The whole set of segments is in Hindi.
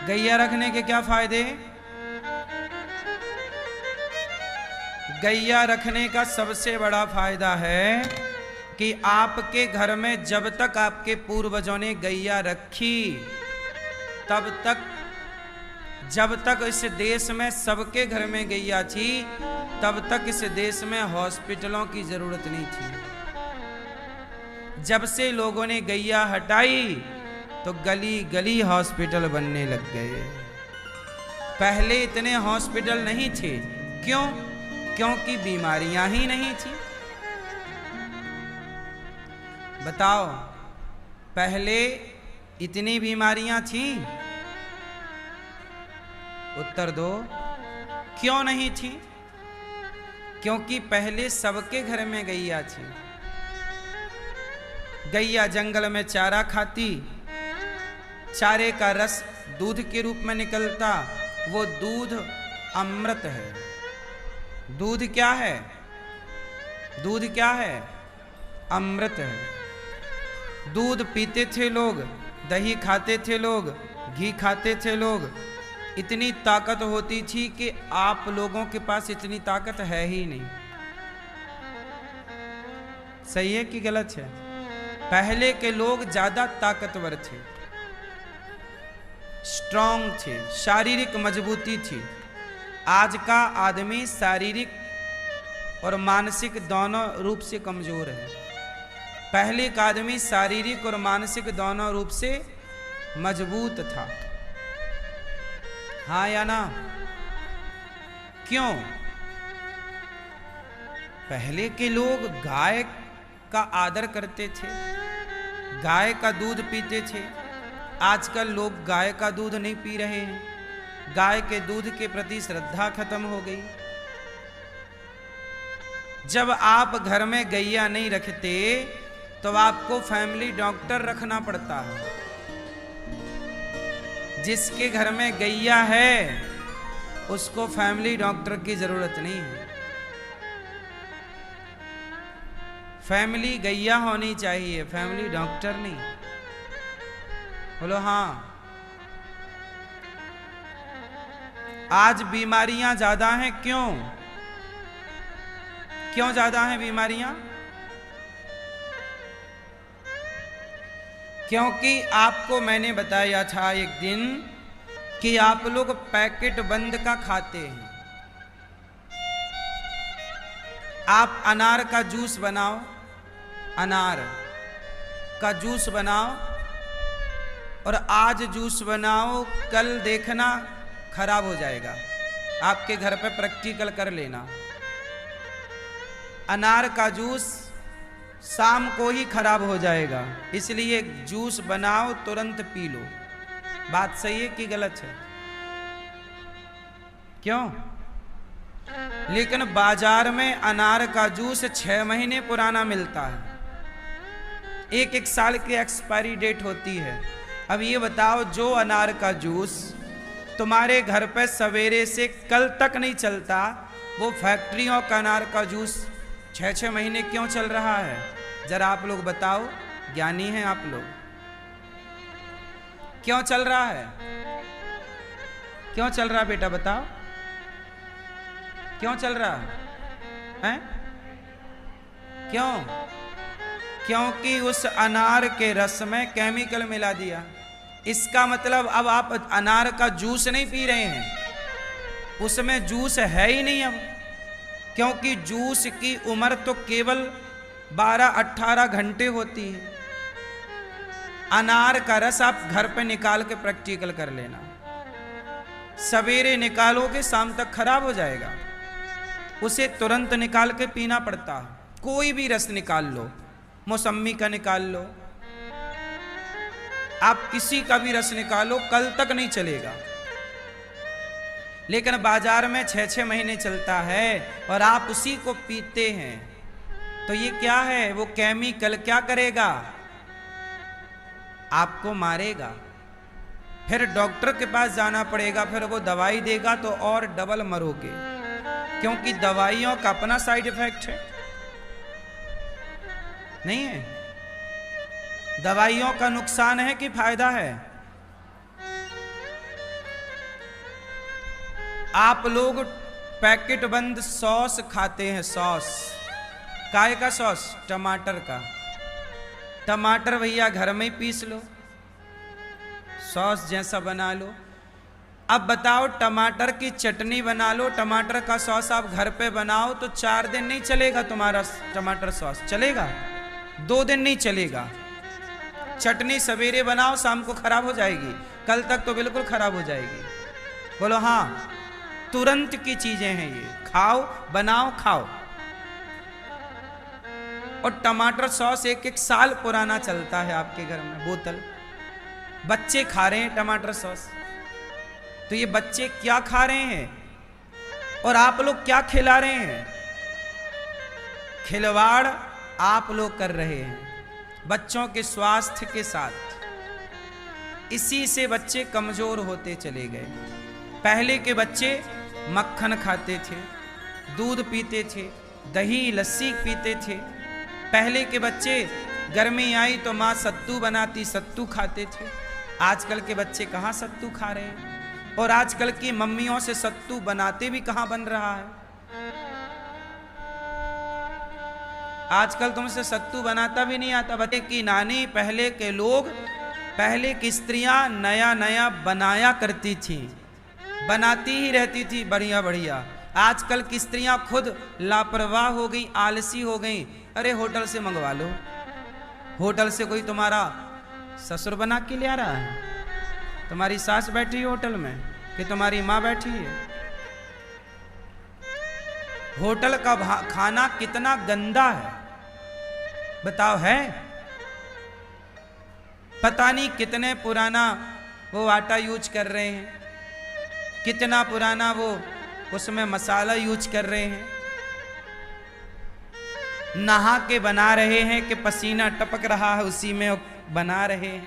गैया रखने के क्या फायदे? गैया रखने का सबसे बड़ा फायदा है कि आपके घर में जब तक आपके पूर्वजों ने गैया रखी, तब तक, जब तक इस देश में सबके घर में गैया थी, तब तक इस देश में हॉस्पिटलों की जरूरत नहीं थी। जब से लोगों ने गैया हटाई तो गली गली हॉस्पिटल बनने लग गए। पहले इतने हॉस्पिटल नहीं थे। क्यों? क्योंकि बीमारियां ही नहीं थी। बताओ, पहले इतनी बीमारियां थी? उत्तर दो, क्यों नहीं थी? क्योंकि पहले सबके घर में गैया थी। गैया जंगल में चारा खाती, चारे का रस दूध के रूप में निकलता, वो दूध अमृत है। दूध क्या है? दूध क्या है? अमृत है। दूध पीते थे लोग, दही खाते थे लोग, घी खाते थे लोग। इतनी ताकत होती थी कि आप लोगों के पास इतनी ताकत है ही नहीं। सही है कि गलत है? पहले के लोग ज्यादा ताकतवर थे, स्ट्रांग थे, शारीरिक मजबूती थी। आज का आदमी शारीरिक और मानसिक दोनों रूप से कमजोर है। पहले का आदमी शारीरिक और मानसिक दोनों रूप से मजबूत था। हाँ या ना? क्यों? पहले के लोग गाय का आदर करते थे, गाय का दूध पीते थे। आजकल लोग गाय का दूध नहीं पी रहे हैं। गाय के दूध के प्रति श्रद्धा खत्म हो गई। जब आप घर में गैया नहीं रखते तो आपको फैमिली डॉक्टर रखना पड़ता है। जिसके घर में गैया है उसको फैमिली डॉक्टर की जरूरत नहीं है। फैमिली गैया होनी चाहिए, फैमिली डॉक्टर नहीं। बोलो हाँ। आज बीमारियां ज्यादा हैं। क्यों? क्यों ज्यादा हैं बीमारियां? क्योंकि आपको मैंने बताया था एक दिन कि आप लोग पैकेट बंद का खाते हैं। आप अनार का जूस बनाओ, अनार का जूस बनाओ और आज जूस बनाओ, कल देखना खराब हो जाएगा। आपके घर पे प्रैक्टिकल कर लेना। अनार का जूस शाम को ही खराब हो जाएगा, इसलिए जूस बनाओ, तुरंत पी लो। बात सही है कि गलत है? क्यों? लेकिन बाजार में अनार का जूस 6 महीने पुराना मिलता है, 1-1 साल की एक्सपायरी डेट होती है। अब ये बताओ, जो अनार का जूस तुम्हारे घर पे सवेरे से कल तक नहीं चलता, वो फैक्ट्रियों का अनार का जूस 6-6 महीने क्यों चल रहा है? जरा आप लोग बताओ, ज्ञानी हैं आप लोग। क्यों चल रहा है? क्यों चल रहा है बेटा, बताओ क्यों चल रहा है? क्यों? क्योंकि उस अनार के रस में केमिकल मिला दिया। इसका मतलब अब आप अनार का जूस नहीं पी रहे हैं, उसमें जूस है ही नहीं अब। क्योंकि जूस की उम्र तो केवल 12-18 घंटे होती है। अनार का रस आप घर पे निकाल के प्रैक्टिकल कर लेना। सवेरे निकालोगे शाम तक खराब हो जाएगा। उसे तुरंत निकाल के पीना पड़ता है। कोई भी रस निकाल लो, मौसम्मी का निकाल लो, आप किसी का भी रस निकालो, कल तक नहीं चलेगा। लेकिन बाजार में 6-6 महीने चलता है और आप उसी को पीते हैं। तो ये क्या है? वो केमिकल क्या करेगा? आपको मारेगा। फिर डॉक्टर के पास जाना पड़ेगा, फिर वो दवाई देगा तो और डबल मरोगे। क्योंकि दवाइयों का अपना साइड इफेक्ट है, नहीं है? दवाइयों का नुकसान है कि फायदा है? आप लोग पैकेट बंद सॉस खाते हैं, सॉस। काय का सॉस? टमाटर का। टमाटर भैया घर में ही पीस लो, सॉस जैसा बना लो। अब बताओ, टमाटर की चटनी बना लो, टमाटर का सॉस आप घर पे बनाओ तो 4 दिन नहीं चलेगा तुम्हारा टमाटर सॉस। चलेगा? 2 दिन नहीं चलेगा। चटनी सवेरे बनाओ, शाम को खराब हो जाएगी, कल तक तो बिल्कुल खराब हो जाएगी। बोलो हाँ, तुरंत की चीजें हैं ये, खाओ, बनाओ, खाओ। और टमाटर सॉस 1-1 साल पुराना चलता है आपके घर में, बोतल। बच्चे खा रहे हैं टमाटर सॉस, तो ये बच्चे क्या खा रहे हैं और आप लोग क्या खिला रहे हैं? खिलवाड़ आप लोग कर रहे हैं बच्चों के स्वास्थ्य के साथ। इसी से बच्चे कमजोर होते चले गए। पहले के बच्चे मक्खन खाते थे, दूध पीते थे, दही लस्सी पीते थे। पहले के बच्चे गर्मी आई तो माँ सत्तू बनाती, सत्तू खाते थे। आजकल के बच्चे कहाँ सत्तू खा रहे हैं, और आजकल की मम्मियों से सत्तू बनाते भी कहां बन रहा है। आजकल तुमसे सत्तू बनाता भी नहीं आता। बच्चे की नानी, पहले के लोग, पहले की स्त्रियां नया नया बनाया करती थी, बनाती ही रहती थी बढ़िया बढ़िया। आजकल की स्त्रियां खुद लापरवाह हो गई, आलसी हो गई। अरे होटल से मंगवा लो, होटल से कोई तुम्हारा ससुर बना के ले आ रहा है? तुम्हारी सास बैठी है होटल में कि तुम्हारी माँ बैठी है? होटल का खाना कितना गंदा है बताओ। है पता नहीं कितने पुराना वो आटा यूज कर रहे हैं, कितना पुराना वो उसमें मसाला यूज कर रहे हैं। नहा के बना रहे हैं कि पसीना टपक रहा है उसी में बना रहे हैं।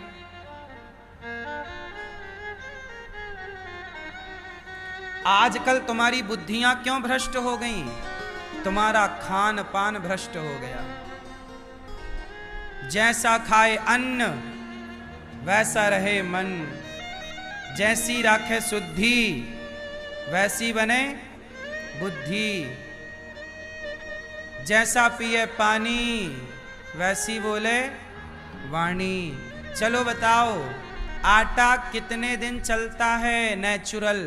आजकल तुम्हारी बुद्धियां क्यों भ्रष्ट हो गई? तुम्हारा खान पान भ्रष्ट हो गया। जैसा खाए अन्न वैसा रहे मन, जैसी राखे शुद्धि वैसी बने बुद्धि, जैसा पिए पानी वैसी बोले वाणी। चलो बताओ, आटा कितने दिन चलता है नेचुरल?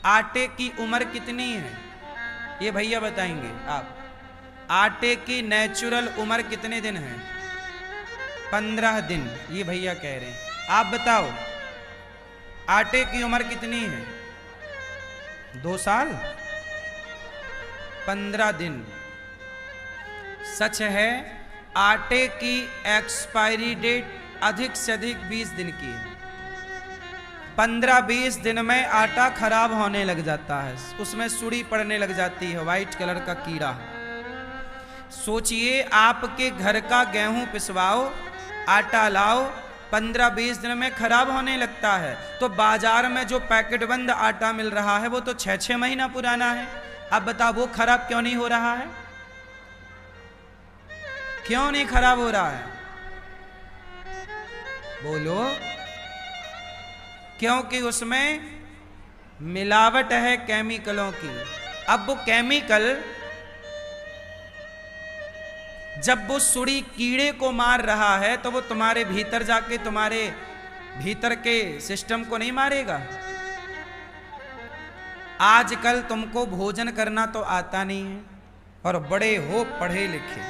आटे की उम्र कितनी है ये भैया बताएंगे आप। आटे की नेचुरल उम्र कितने दिन है? 15 दिन, ये भैया कह रहे हैं। आप बताओ आटे की उम्र कितनी है? 2 साल? 15 दिन। सच है, आटे की एक्सपायरी डेट अधिक से अधिक 20 दिन की है। 15-20 दिन में आटा खराब होने लग जाता है, उसमें सुड़ी पड़ने लग जाती है, व्हाइट कलर का कीड़ा। सोचिए, आपके घर का गेहूं पिसवाओ, आटा लाओ, 15-20 दिन में खराब होने लगता है। तो बाजार में जो पैकेट बंद आटा मिल रहा है वो तो 6-6 महीना पुराना है। अब बताओ वो खराब क्यों नहीं हो रहा है? क्यों नहीं खराब हो रहा है? बोलो। क्योंकि उसमें मिलावट है केमिकलों की। अब वो केमिकल जब वो सुड़ी कीड़े को मार रहा है तो वो तुम्हारे भीतर जाके तुम्हारे भीतर के सिस्टम को नहीं मारेगा। आजकल तुमको भोजन करना तो आता नहीं है और बड़े हो पढ़े लिखे।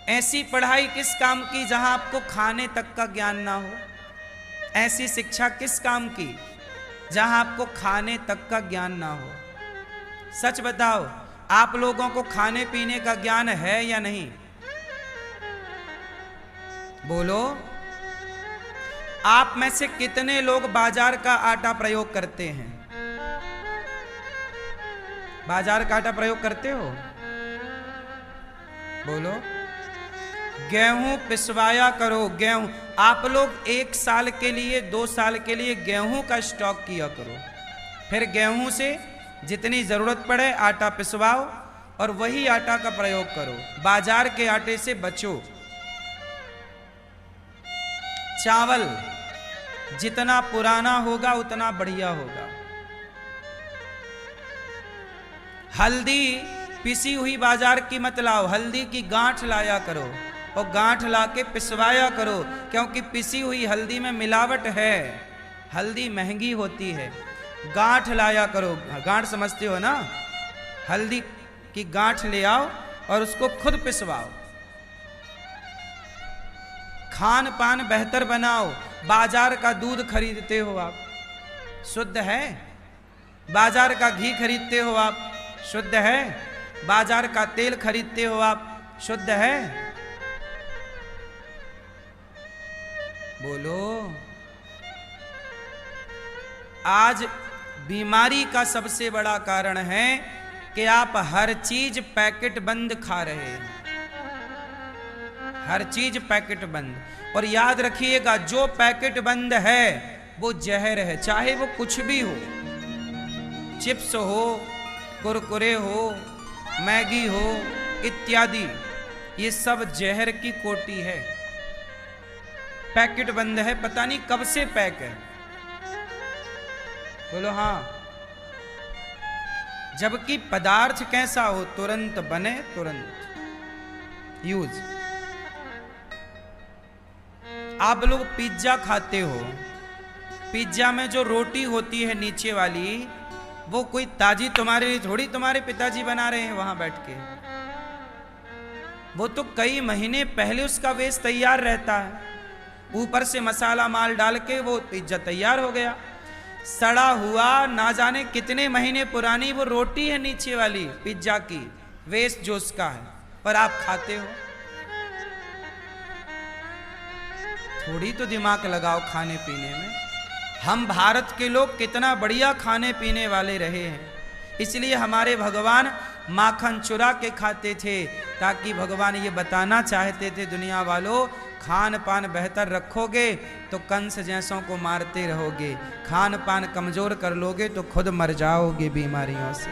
ऐसी पढ़ाई किस काम की जहां आपको खाने तक का ज्ञान ना हो? ऐसी शिक्षा किस काम की जहां आपको खाने तक का ज्ञान ना हो? सच बताओ, आप लोगों को खाने पीने का ज्ञान है या नहीं? बोलो। आप में से कितने लोग बाजार का आटा प्रयोग करते हैं? बाजार का आटा प्रयोग करते हो? बोलो। गेहूं पिसवाया करो। गेहूं आप लोग 1 साल के लिए 2 साल के लिए गेहूं का स्टॉक किया करो, फिर गेहूं से जितनी जरूरत पड़े आटा पिसवाओ और वही आटा का प्रयोग करो। बाजार के आटे से बचो। चावल जितना पुराना होगा उतना बढ़िया होगा। हल्दी पिसी हुई बाजार की मत लाओ, हल्दी की गांठ लाया करो और गांठ लाके पिसवाया करो, क्योंकि पिसी हुई हल्दी में मिलावट है, हल्दी महंगी होती है। गांठ लाया करो, गांठ समझते हो ना, हल्दी की गांठ ले आओ और उसको खुद पिसवाओ। खान पान बेहतर बनाओ। बाजार का दूध खरीदते हो आप, शुद्ध है? बाजार का घी खरीदते हो आप, शुद्ध है? बाजार का तेल खरीदते हो आप, शुद्ध है? बोलो। आज बीमारी का सबसे बड़ा कारण है कि आप हर चीज पैकेट बंद खा रहे हैं, हर चीज पैकेट बंद। और याद रखिएगा, जो पैकेट बंद है वो जहर है, चाहे वो कुछ भी हो, चिप्स हो, कुरकुरे हो, मैगी हो इत्यादि, ये सब जहर की कोटि है। पैकेट बंद है, पता नहीं कब से पैक है। बोलो हाँ। जबकि पदार्थ कैसा हो, तुरंत बने तुरंत यूज। आप लोग पिज्जा खाते हो, पिज्जा में जो रोटी होती है नीचे वाली, वो कोई ताजी तुम्हारे लिए थोड़ी तुम्हारे पिताजी बना रहे हैं वहां बैठ के, वो तो कई महीने पहले उसका बेस तैयार रहता है, ऊपर से मसाला माल डाल के वो पिज्जा तैयार हो गया। सड़ा हुआ ना जाने कितने महीने पुरानी वो रोटी है नीचे वाली पिज्जा की, वेस्ट जो उसका है, पर आप खाते हो। थोड़ी तो दिमाग लगाओ खाने पीने में। हम भारत के लोग कितना बढ़िया खाने पीने वाले रहे हैं, इसलिए हमारे भगवान माखन चुरा के खाते थे, ताकि भगवान ये बताना चाहते थे दुनिया वालों, खान पान बेहतर रखोगे तो कंस जैसों को मारते रहोगे, खान पान कमजोर कर लोगे तो खुद मर जाओगे बीमारियों से।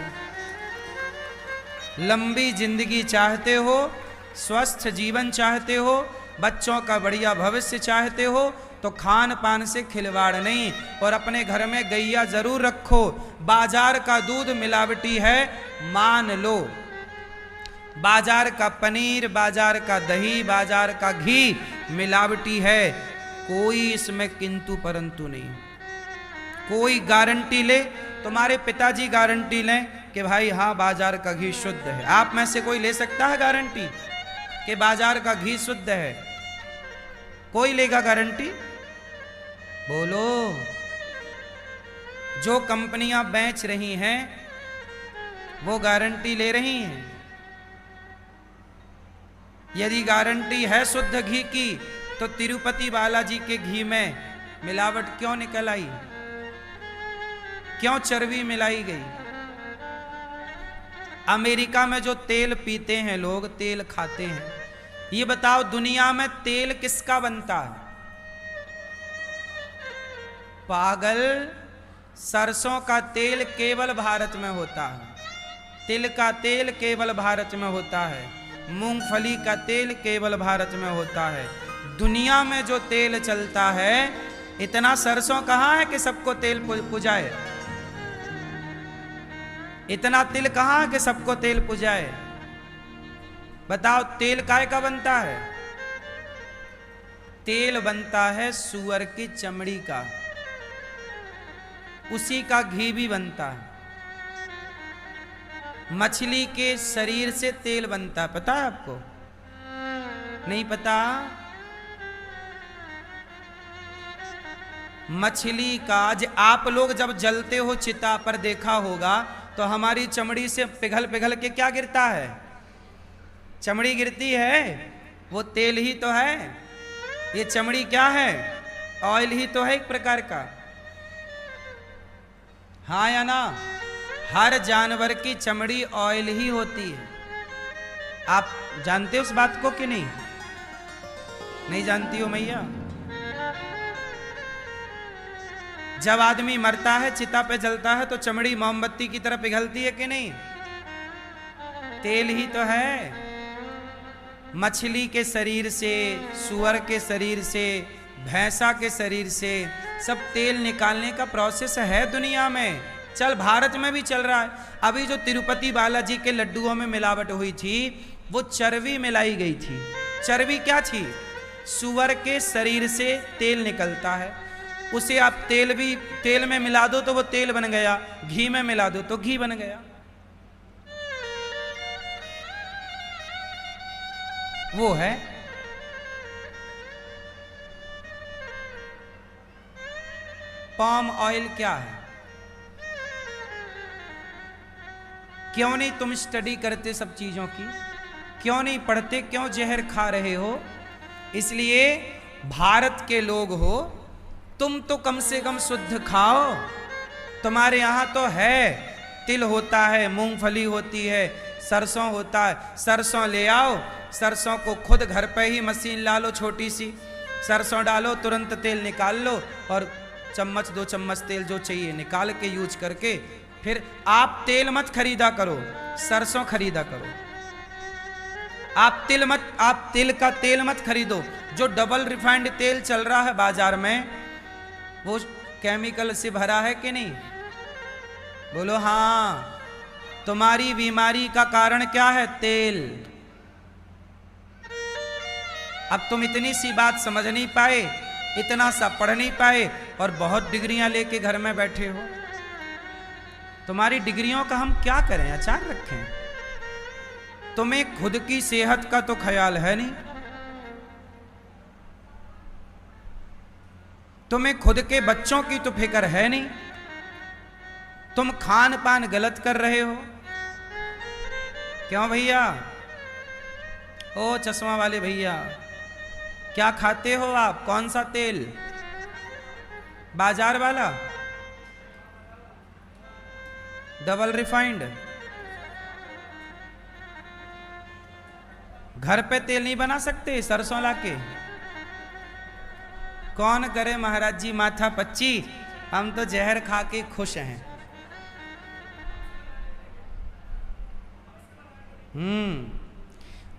लंबी जिंदगी चाहते हो, स्वस्थ जीवन चाहते हो, बच्चों का बढ़िया भविष्य चाहते हो, तो खान पान से खिलवाड़ नहीं। और अपने घर में गैया जरूर रखो। बाजार का दूध मिलावटी है, मान लो। बाजार का पनीर, बाजार का दही, बाजार का घी मिलावटी है, कोई इसमें किंतु परंतु नहीं। कोई गारंटी ले, तुम्हारे पिताजी गारंटी लें कि भाई हाँ बाजार का घी शुद्ध है, आप में से कोई ले सकता है गारंटी कि बाजार का घी शुद्ध है? कोई लेगा गारंटी? बोलो। जो कंपनियां बेच रही हैं वो गारंटी ले रही हैं। यदि गारंटी है शुद्ध घी की, तो तिरुपति बालाजी के घी में मिलावट क्यों निकल आई? क्यों चर्बी मिलाई गई? अमेरिका में जो तेल पीते हैं लोग, तेल खाते हैं, ये बताओ दुनिया में तेल किसका बनता है? पागल, सरसों का तेल केवल भारत में होता है, तिल का तेल केवल भारत में होता है, मूंगफली का तेल केवल भारत में होता है। दुनिया में जो तेल चलता है, इतना सरसों कहाँ है कि सबको तेल पुजाए? इतना तिल कहाँ है कि सबको तेल पुजाए? बताओ, तेल काय का बनता है? तेल बनता है सूअर की चमड़ी का, उसी का घी भी बनता है। मछली के शरीर से तेल बनता है, पता है आपको? नहीं पता? मछली का, आज आप लोग जब जलते हो चिता पर देखा होगा, तो हमारी चमड़ी से पिघल पिघल के क्या गिरता है? चमड़ी गिरती है, वो तेल ही तो है। ये चमड़ी क्या है? ऑयल ही तो है एक प्रकार का। हाँ या ना? हर जानवर की चमड़ी ऑयल ही होती है। आप जानते हो उस बात को कि नहीं? नहीं जानती हो मैया? जब आदमी मरता है, चिता पे जलता है, तो चमड़ी मोमबत्ती की तरह पिघलती है कि नहीं? तेल ही तो है। मछली के शरीर से, सुअर के शरीर से, भैंसा के शरीर से सब तेल निकालने का प्रोसेस है दुनिया में। चल भारत में भी चल रहा है। अभी जो तिरुपति बालाजी के लड्डुओं में मिलावट हुई थी वो चर्बी मिलाई गई थी। चर्बी क्या थी? सुअर के शरीर से तेल निकलता है, उसे आप तेल में मिला दो तो वो तेल बन गया, घी में मिला दो तो घी बन गया। वो है पाम ऑयल। क्या है? क्यों नहीं तुम स्टडी करते सब चीजों की? क्यों नहीं पढ़ते? क्यों जहर खा रहे हो? इसलिए भारत के लोग हो, तुम तो कम से कम शुद्ध खाओ। तुम्हारे यहां तो है, तिल होता है, मूंगफली होती है, सरसों होता है। सरसों ले आओ, सरसों को खुद घर पे ही मशीन ला लो, छोटी सी सरसों डालो, तुरंत तेल निकाल लो और चम्मच 2 चम्मच तेल जो चाहिए निकाल के यूज करके फिर आप तेल मत खरीदा करो, सरसों खरीदा करो। आप तिल का तेल मत खरीदो। जो डबल रिफाइंड तेल चल रहा है बाजार में वो केमिकल से भरा है कि नहीं? बोलो हाँ। तुम्हारी बीमारी का कारण क्या है? तेल। अब तुम इतनी सी बात समझ नहीं पाए, इतना सा पढ़ नहीं पाए और बहुत डिग्रियां लेके घर में बैठे हो। तुम्हारी डिग्रियों का हम क्या करें? अचार रखें? तुम्हें खुद की सेहत का तो ख्याल है नहीं, तुम्हें खुद के बच्चों की तो फिक्र है नहीं। तुम खान पान गलत कर रहे हो। क्यों भैया? ओ चश्मा वाले भैया, क्या खाते हो आप? कौन सा तेल? बाजार वाला? Double refined? घर पे तेल नहीं बना सकते सरसों लाके? कौन करे महाराज जी माथा पच्ची, हम तो जहर खा के खुश हैं।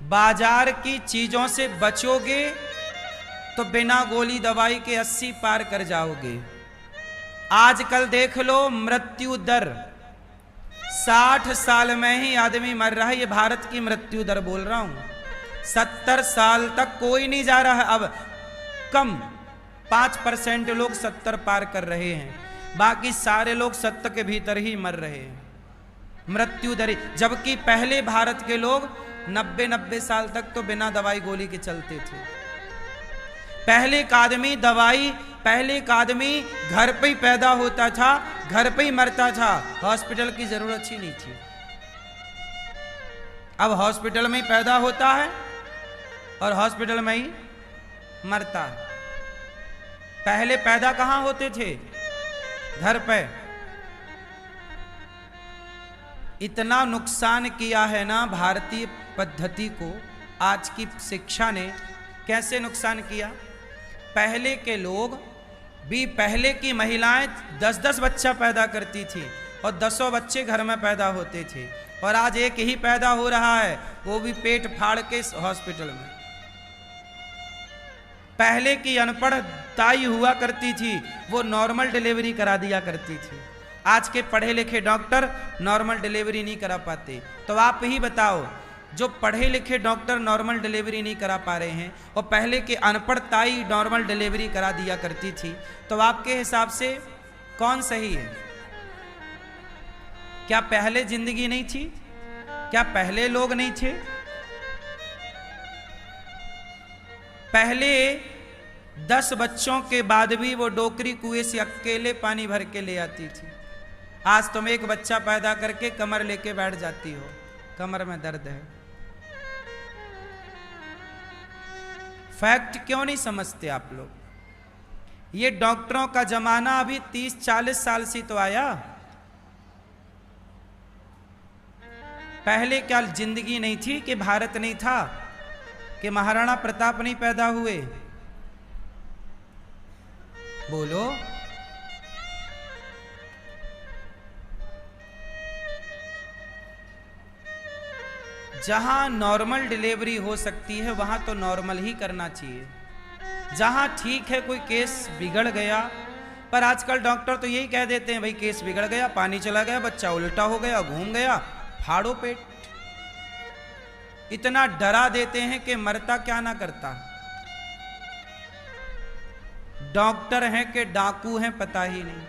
बाजार की चीजों से बचोगे तो बिना गोली दवाई के 80 पार कर जाओगे। आजकल देख लो मृत्यु दर, 60 साल में ही आदमी मर रहा है। ये भारत की मृत्यु दर बोल रहा हूं। 70 साल तक कोई नहीं जा रहा है। अब कम 5% लोग 70 पार कर रहे हैं, बाकी सारे लोग 70 के भीतर ही मर रहे हैं। मृत्यु दर, जबकि पहले भारत के लोग 90 साल तक तो बिना दवाई गोली के चलते थे। पहले का आदमी घर पे ही पैदा होता था, घर पे ही मरता था, हॉस्पिटल की जरूरत ही नहीं थी। अब हॉस्पिटल में ही पैदा होता है और हॉस्पिटल में ही मरता है। पहले पैदा कहां होते थे? घर पे। इतना नुकसान किया है ना भारतीय पद्धति को आज की शिक्षा ने। कैसे नुकसान किया? पहले के लोग भी, पहले की महिलाएं 10-10 बच्चा पैदा करती थी और 10 बच्चे घर में पैदा होते थे, और आज एक ही पैदा हो रहा है, वो भी पेट फाड़ के हॉस्पिटल में। पहले की अनपढ़ ताई हुआ करती थी, वो नॉर्मल डिलीवरी करा दिया करती थी। आज के पढ़े लिखे डॉक्टर नॉर्मल डिलीवरी नहीं करा पाते। तो आप ही बताओ, जो पढ़े लिखे डॉक्टर नॉर्मल डिलीवरी नहीं करा पा रहे हैं और पहले के अनपढ़ ताई नॉर्मल डिलीवरी करा दिया करती थी, तो आपके हिसाब से कौन सही है? क्या पहले जिंदगी नहीं थी? क्या पहले लोग नहीं थे? पहले 10 बच्चों के बाद भी वो डोकरी कुएं से अकेले पानी भर के ले आती थी। आज तुम एक बच्चा पैदा करके कमर लेके बैठ जाती हो, कमर में दर्द है। फैक्ट क्यों नहीं समझते आप लोग? ये डॉक्टरों का जमाना अभी 30-40 साल से तो आया। पहले क्या जिंदगी नहीं थी कि भारत नहीं था, कि महाराणा प्रताप नहीं पैदा हुए? बोलो। जहां नॉर्मल डिलीवरी हो सकती है वहां तो नॉर्मल ही करना चाहिए। जहां ठीक है, कोई केस बिगड़ गया पर आजकल डॉक्टर तो यही कह देते हैं, भाई केस बिगड़ गया, पानी चला गया, बच्चा उल्टा हो गया, घूम गया, फाड़ो पेट। इतना डरा देते हैं कि मरता क्या ना करता। डॉक्टर हैं कि डाकू हैं पता ही नहीं।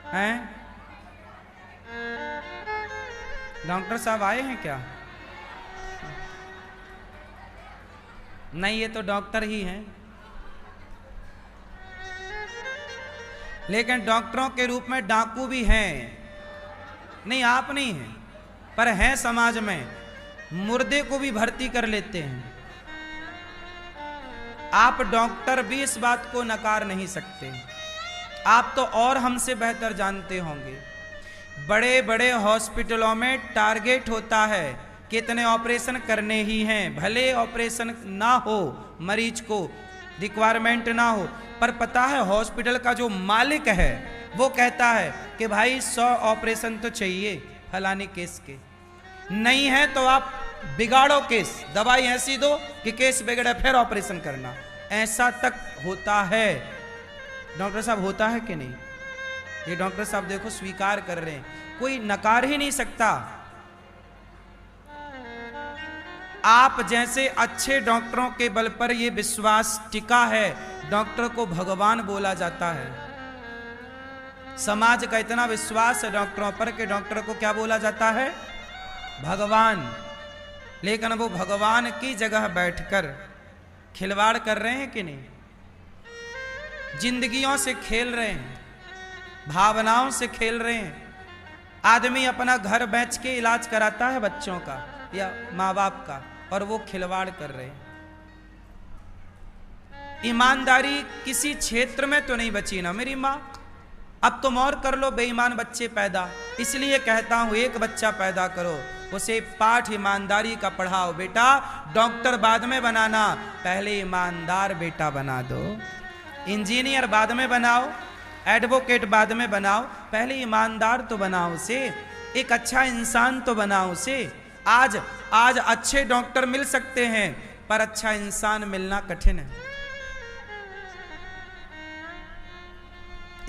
हैं? डॉक्टर साहब आए हैं क्या? नहीं, ये तो डॉक्टर ही हैं, लेकिन डॉक्टरों के रूप में डाकू भी हैं। नहीं, आप नहीं हैं, पर हैं समाज में, मुर्दे को भी भर्ती कर लेते हैं। आप डॉक्टर भी इस बात को नकार नहीं सकते। आप तो और हमसे बेहतर जानते होंगे, बड़े बड़े हॉस्पिटलों में टारगेट होता है कि इतने ऑपरेशन करने ही हैं, भले ऑपरेशन ना हो, मरीज को रिक्वायरमेंट ना हो, पर पता है हॉस्पिटल का जो मालिक है वो कहता है कि भाई 100 ऑपरेशन तो चाहिए फलाने केस के, नहीं है तो आप बिगाड़ो केस, दवाई ऐसी दो कि केस बिगड़े फिर ऑपरेशन करना। ऐसा तक होता है। डॉक्टर साहब होता है कि नहीं? ये डॉक्टर साहब देखो स्वीकार कर रहे हैं, कोई नकार ही नहीं सकता। आप जैसे अच्छे डॉक्टरों के बल पर यह विश्वास टिका है, डॉक्टर को भगवान बोला जाता है। समाज का इतना विश्वास है डॉक्टरों पर कि डॉक्टर को क्या बोला जाता है? भगवान। लेकिन वो भगवान की जगह बैठकर खिलवाड़ कर रहे हैं कि नहीं? जिंदगियों से खेल रहे हैं, भावनाओं से खेल रहे हैं। आदमी अपना घर बेच के इलाज कराता है बच्चों का या माँ बाप का, और वो खिलवाड़ कर रहे हैं। ईमानदारी किसी क्षेत्र में तो नहीं बची ना मेरी माँ। अब तुम और कर लो बेईमान बच्चे पैदा, इसलिए कहता हूं एक बच्चा पैदा करो, उसे पाठ ईमानदारी का पढ़ाओ। बेटा डॉक्टर बाद में बनाना, पहले ईमानदार बेटा बना दो। इंजीनियर बाद में बनाओ, एडवोकेट बाद में बनाओ, पहले ईमानदार तो बनाओ उसे, एक अच्छा इंसान तो बनाओ उसे। आज अच्छे डॉक्टर मिल सकते हैं, पर अच्छा इंसान मिलना कठिन है।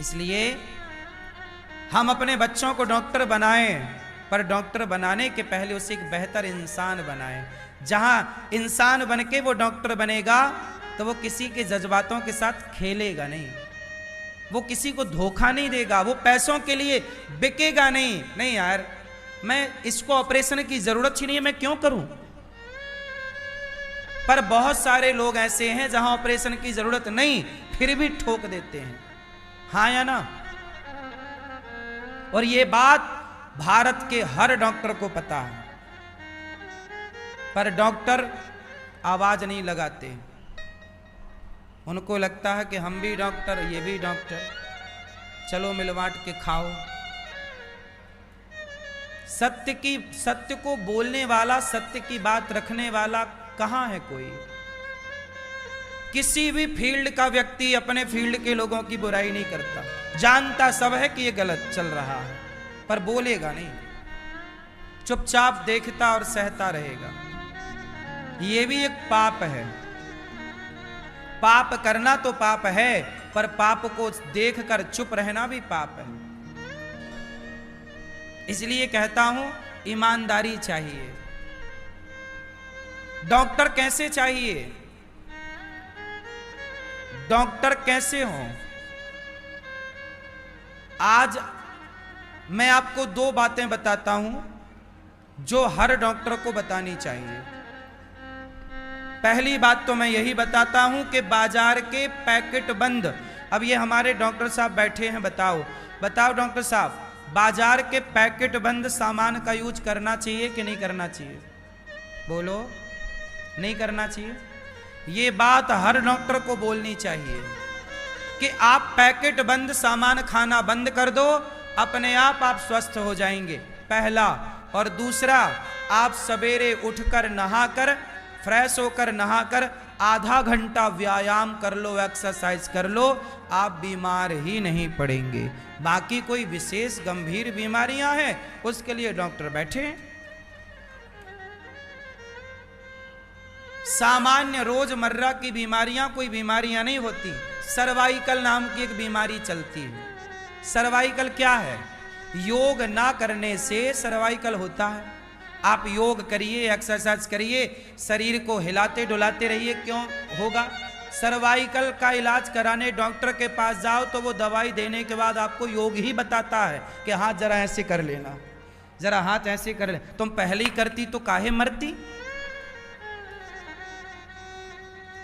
इसलिए हम अपने बच्चों को डॉक्टर बनाएं, पर डॉक्टर बनाने के पहले उसे एक बेहतर इंसान बनाएं। जहां इंसान बन के वो डॉक्टर बनेगा तो वो किसी के जज्बातों के साथ खेलेगा नहीं, वो किसी को धोखा नहीं देगा, वो पैसों के लिए बिकेगा नहीं। नहीं यार, मैं इसको ऑपरेशन की जरूरत ही नहीं है, मैं क्यों करूं। पर बहुत सारे लोग ऐसे हैं जहां ऑपरेशन की जरूरत नहीं, फिर भी ठोक देते हैं। हाँ या ना? और ये बात भारत के हर डॉक्टर को पता है, पर डॉक्टर आवाज नहीं लगाते। उनको लगता है कि हम भी डॉक्टर, ये भी डॉक्टर, चलो मिलवाट के खाओ। सत्य को बोलने वाला, सत्य की बात रखने वाला कहां है कोई? किसी भी फील्ड का व्यक्ति अपने फील्ड के लोगों की बुराई नहीं करता, जानता सब है कि ये गलत चल रहा है, पर बोलेगा नहीं, चुपचाप देखता और सहता रहेगा। ये भी एक पाप है। पाप करना तो पाप है, पर पाप को देखकर चुप रहना भी पाप है। इसलिए कहता हूं ईमानदारी चाहिए। डॉक्टर कैसे चाहिए? डॉक्टर कैसे हो? आज मैं आपको 2 बातें बताता हूं जो हर डॉक्टर को बतानी चाहिए। पहली बात तो मैं यही बताता हूं कि बाजार के पैकेट बंद, अब ये हमारे डॉक्टर साहब बैठे हैं, बताओ डॉक्टर साहब, बाजार के पैकेट बंद सामान का यूज करना चाहिए कि नहीं करना चाहिए? बोलो, नहीं करना चाहिए। ये बात हर डॉक्टर को बोलनी चाहिए कि आप पैकेट बंद सामान खाना बंद कर दो, अपने आप स्वस्थ हो जाएंगे, पहला। और दूसरा, आप सवेरे उठकर नहाकर, फ्रेश होकर नहाकर आधा घंटा व्यायाम कर लो, एक्सरसाइज कर लो, आप बीमार ही नहीं पड़ेंगे। बाकी कोई विशेष गंभीर बीमारियां हैं उसके लिए डॉक्टर बैठे हैं। सामान्य रोजमर्रा की बीमारियां कोई बीमारियां नहीं होती। सर्वाइकल नाम की एक बीमारी चलती है। सर्वाइकल क्या है? योग ना करने से सर्वाइकल होता है। आप योग करिए, एक्सरसाइज करिए, शरीर को हिलाते डुलाते रहिए, क्यों होगा? सर्वाइकल का इलाज कराने डॉक्टर के पास जाओ तो वो दवाई देने के बाद आपको योग ही बताता है कि हाथ जरा ऐसे कर लेना, जरा हाथ ऐसे कर ले। तुम पहले ही करती तो काहे मरती?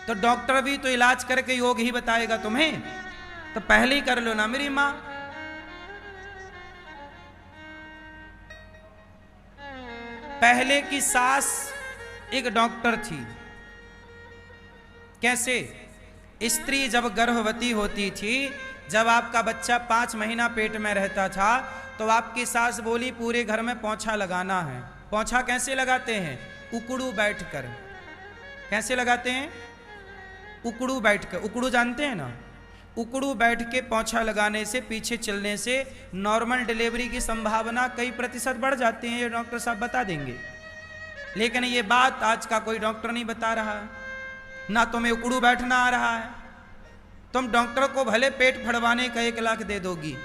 तो डॉक्टर भी तो इलाज करके योग ही बताएगा तुम्हें, तो पहले ही कर लो ना मेरी मां। पहले की सास एक डॉक्टर थी। कैसे? स्त्री जब गर्भवती होती थी, जब आपका बच्चा 5 महीना पेट में रहता था, तो आपकी सास बोली पूरे घर में पोंछा लगाना है। पोंछा कैसे लगाते हैं? उकड़ू बैठकर। कैसे लगाते हैं? उकड़ू बैठकर। उकड़ू जानते हैं ना? उकड़ू बैठ के पोंछा लगाने से, पीछे चलने से नॉर्मल डिलीवरी की संभावना कई प्रतिशत बढ़ जाती है। ये डॉक्टर साहब बता देंगे, लेकिन ये बात आज का कोई डॉक्टर नहीं बता रहा है। ना तुम्हें उकड़ू बैठना आ रहा है। तुम डॉक्टर को भले पेट फड़वाने का 1 लाख दे दोगी,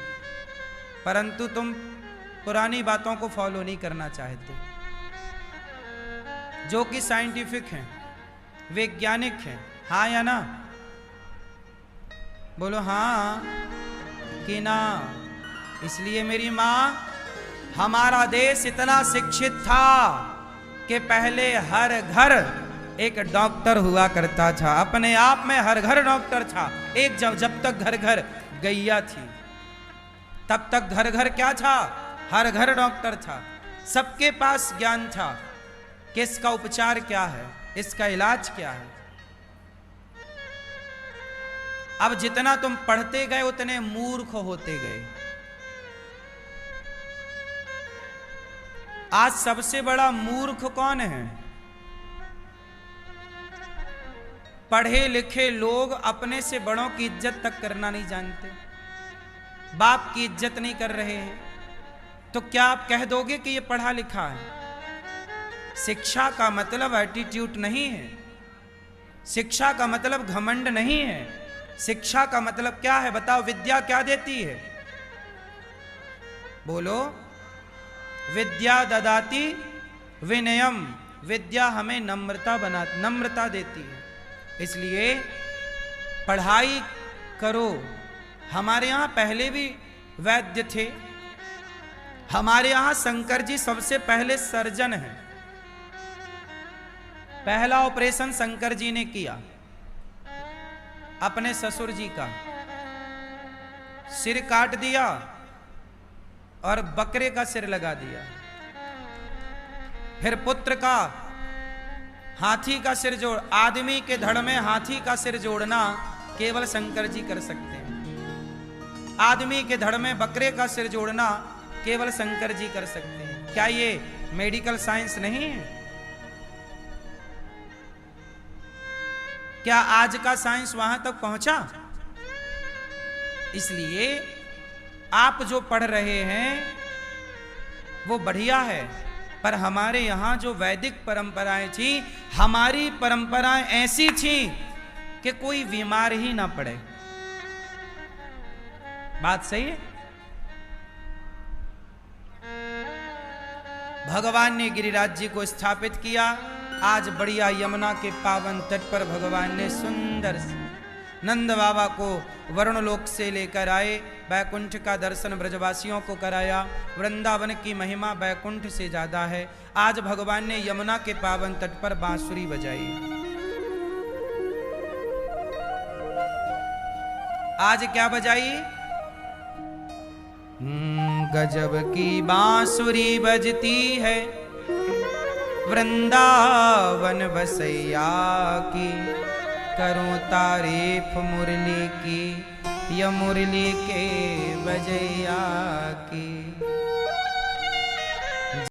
परंतु तुम पुरानी बातों को फॉलो नहीं करना चाहते, जो कि साइंटिफिक हैं, वैज्ञानिक हैं। हाँ या ना? बोलो हाँ कि ना। इसलिए मेरी मां, हमारा देश इतना शिक्षित था कि पहले हर घर एक डॉक्टर हुआ करता था। अपने आप में हर घर डॉक्टर था। एक जब तक घर घर गैया थी, तब तक घर घर क्या था? हर घर डॉक्टर था। सबके पास ज्ञान था कि इसका उपचार क्या है, इसका इलाज क्या है। अब जितना तुम पढ़ते गए उतने मूर्ख होते गए। आज सबसे बड़ा मूर्ख कौन है? पढ़े लिखे लोग अपने से बड़ों की इज्जत तक करना नहीं जानते, बाप की इज्जत नहीं कर रहे हैं। तो क्या आप कह दोगे कि ये पढ़ा लिखा है? शिक्षा का मतलब एटीट्यूड नहीं है। शिक्षा का मतलब घमंड नहीं है। शिक्षा का मतलब क्या है बताओ? विद्या क्या देती है? बोलो। विद्या ददाति विनयम। विद्या हमें नम्रता देती है। इसलिए पढ़ाई करो। हमारे यहां पहले भी वैद्य थे। हमारे यहां शंकर जी सबसे पहले सर्जन हैं। पहला ऑपरेशन शंकर जी ने किया अपने ससुर जी का। सिर काट दिया और बकरे का सिर लगा दिया। फिर पुत्र का हाथी का सिर जोड़। आदमी के धड़ में हाथी का सिर जोड़ना केवल शंकर जी कर सकते हैं। आदमी के धड़ में बकरे का सिर जोड़ना केवल शंकर जी कर सकते हैं। क्या ये मेडिकल साइंस नहीं है? क्या आज का साइंस वहां तक पहुंचा? इसलिए आप जो पढ़ रहे हैं वो बढ़िया है, पर हमारे यहां जो वैदिक परंपराएं थी, हमारी परंपराएं ऐसी थी कि कोई बीमार ही ना पड़े। बात सही है? भगवान ने गिरिराज जी को स्थापित किया। आज बढ़िया यमुना के पावन तट पर भगवान ने सुंदर नंद बाबा को वरुण लोक से लेकर आए। बैकुंठ का दर्शन ब्रजवासियों को कराया। वृंदावन की महिमा बैकुंठ से ज्यादा है। आज भगवान ने यमुना के पावन तट पर बांसुरी बजाई। आज क्या बजाई? गजब की बांसुरी बजती है वृंदावन बसैया की। करूं तारीफ मुरली की, या मुरली के बजैया की।